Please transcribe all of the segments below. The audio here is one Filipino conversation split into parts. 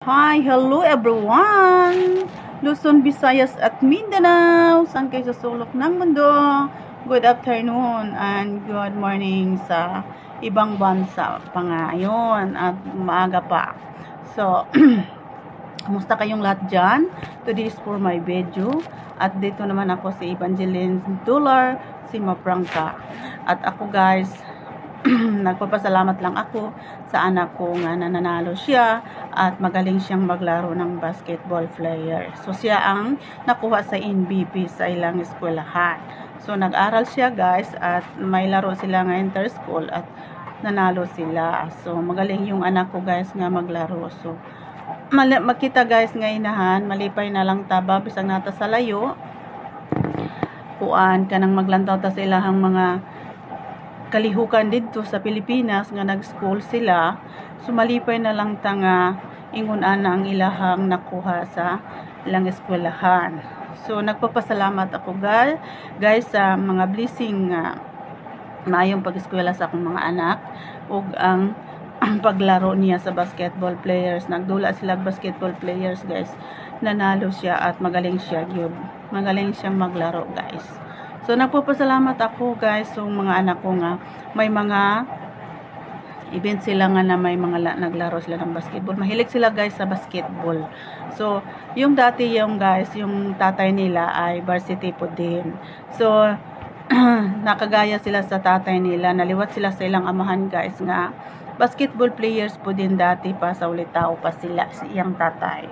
Hi, hello everyone! Luzon, Visayas at Mindanao, saan kayo sa sulok ng mundo? Good afternoon and good morning sa ibang bansa pa ngayon at maaga pa. So, kumusta kayong lahat dyan? Today is for my video. At dito naman ako si Evangeline Dular, si Mapranca. At ako guys, nagpapasalamat lang ako sa anak ko nga nananalo siya at magaling siyang maglaro ng basketball player. So siya ang nakuha sa NBP sa ilang eskwelahan. So nag-aral siya guys at may laro sila nga inter-school at nanalo sila. So magaling yung anak ko guys nga maglaro. So makita guys nga inahan, malipay na lang taba bisag nata sa layo. Kuan kanang maglantaw ta sa ilahang mga kalihukan dito sa Pilipinas nga nag-school sila, sumalipay na lang tanga ingon ana ang ilahang nakuha sa ilang eskwelahan. So nagpapasalamat ako guys sa mga blessing nga maayong pag-eskwela sa akong mga anak ug ang paglaro niya sa basketball players. Nagdula sila basketball players guys. Nanalo siya at magaling siya gyud. Magaling siyang maglaro guys. So nagpapasalamat ako guys sa mga anak ko nga may mga event sila nga na may mga naglaro sila ng basketball. Mahilig sila guys sa basketball. So yung dati yung guys, yung tatay nila ay varsity po din. So nakagaya sila sa tatay nila, naliwat sila sa ilang amahan guys nga basketball players po din dati pa sa ulitaw pa sila siyang tatay.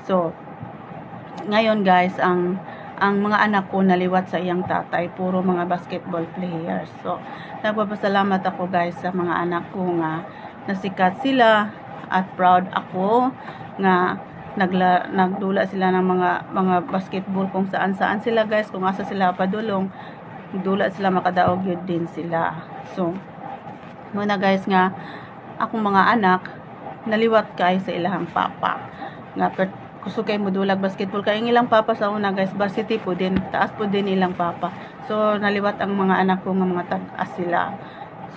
So ngayon guys ang mga anak ko naliwat sa iyang tatay, puro mga basketball players. So, nagpapasalamat ako guys sa mga anak ko nga nasikat sila at proud ako nga nagdula sila ng mga basketball kung saan sila guys, kung asa sila padulong, dula sila makadaog yun din sila. So, muna guys nga akong mga anak naliwat kay sa ilahang papa nga gusto kay modulag basketball kay ilang papa sa una guys varsity po din, taas po din ilang papa. So naliwat ang mga anak ko nga mga tag-as sila.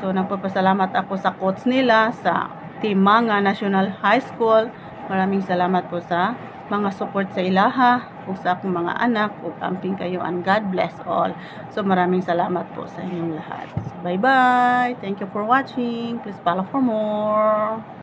So nagpapasalamat ako sa coach nila sa Team Manga National High School. Maraming salamat po sa mga support sa ilaha ug sa akong mga anak ug amping kayo and God bless all. So maraming salamat po sa inyong lahat. So, bye bye. Thank you for watching. Please follow for more.